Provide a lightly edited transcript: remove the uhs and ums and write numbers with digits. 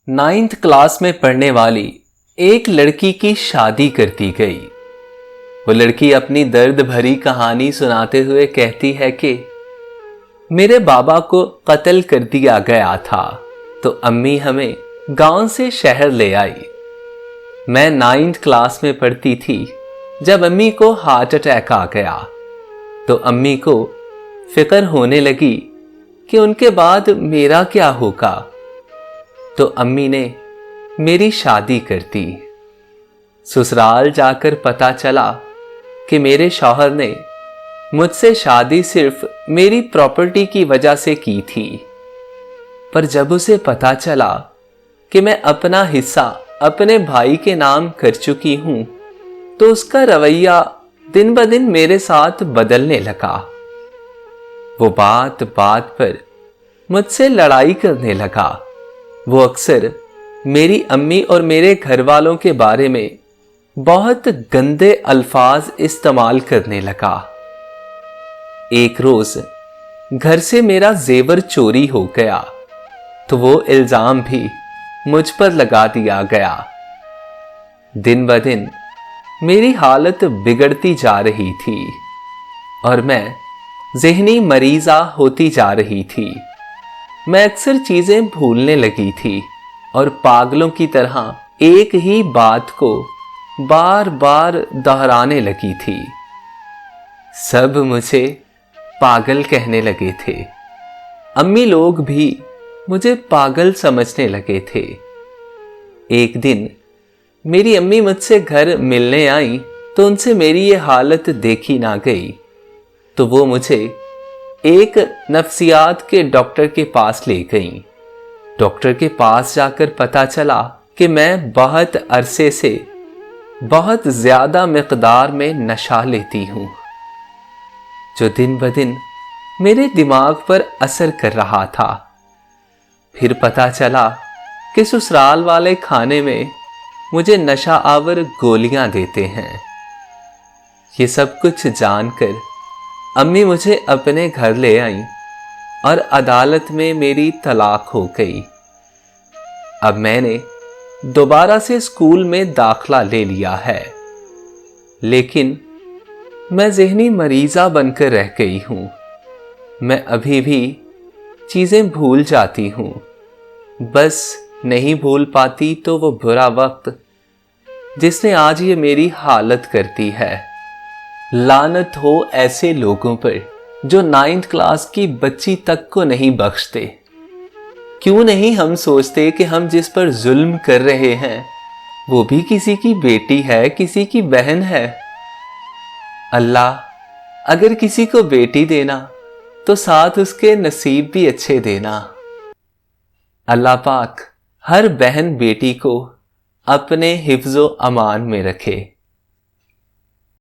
9th class में पढ़ने वाली एक लड़की की शादी कर दी गई। वो लड़की अपनी दर्द भरी कहानी सुनाते हुए कहती है कि मेरे बाबा को कत्ल कर दिया गया था तो अम्मी हमें गांव से शहर ले आई। मैं 9th क्लास में पढ़ती थी जब अम्मी को हार्ट अटैक आ गया तो अम्मी को फिक्र होने लगी कि उनके बाद मेरा क्या होगा। तो अम्मी ने मेरी शादी कर दी। ससुराल जाकर पता चला कि मेरे शौहर ने मुझसे शादी सिर्फ मेरी प्रॉपर्टी की वजह से की थी, पर जब उसे पता चला कि मैं अपना हिस्सा अपने भाई के नाम कर चुकी हूं तो उसका रवैया दिन ब दिन मेरे साथ बदलने लगा। वो बात बात पर मुझसे लड़ाई करने लगा। वो अक्सर मेरी अम्मी और मेरे घर वालों के बारे में बहुत गंदे अल्फाज इस्तेमाल करने लगा। एक रोज घर से मेरा जेवर चोरी हो गया तो वो इल्जाम भी मुझ पर लगा दिया गया। दिन ब दिन मेरी हालत बिगड़ती जा रही थी और मैं ज़हनी मरीज़ा होती जा रही थी। मैं अक्सर चीजें भूलने लगी थी और पागलों की तरह एक ही बात को बार बार दोहराने लगी थी। सब मुझे पागल कहने लगे थे। अम्मी लोग भी मुझे पागल समझने लगे थे। एक दिन मेरी अम्मी मुझसे घर मिलने आई तो उनसे मेरी ये हालत देखी ना गई तो वो मुझे एक नफ्सियात के डॉक्टर के पास ले गई। डॉक्टर के पास जाकर पता चला कि मैं बहुत अरसे से बहुत ज्यादा मिकदार में नशा लेती हूं, जो दिन ब दिन मेरे दिमाग पर असर कर रहा था। फिर पता चला कि ससुराल वाले खाने में मुझे नशा आवर गोलियां देते हैं। ये सब कुछ जानकर अम्मी मुझे अपने घर ले आई और अदालत में मेरी तलाक हो गई। अब मैंने दोबारा से स्कूल में दाखला ले लिया है, लेकिन मैं ज़हनी मरीज़ा बनकर रह गई हूं। मैं अभी भी चीज़ें भूल जाती हूं, बस नहीं भूल पाती तो वो बुरा वक्त जिसने आज ये मेरी हालत कर दी है। लानत हो ऐसे लोगों पर जो 9th क्लास की बच्ची तक को नहीं बख्शते। क्यों नहीं हम सोचते कि हम जिस पर जुल्म कर रहे हैं वो भी किसी की बेटी है, किसी की बहन है। अल्लाह अगर किसी को बेटी देना तो साथ उसके नसीब भी अच्छे देना। अल्लाह पाक हर बहन बेटी को अपने हिफ्ज़ो अमान में रखे।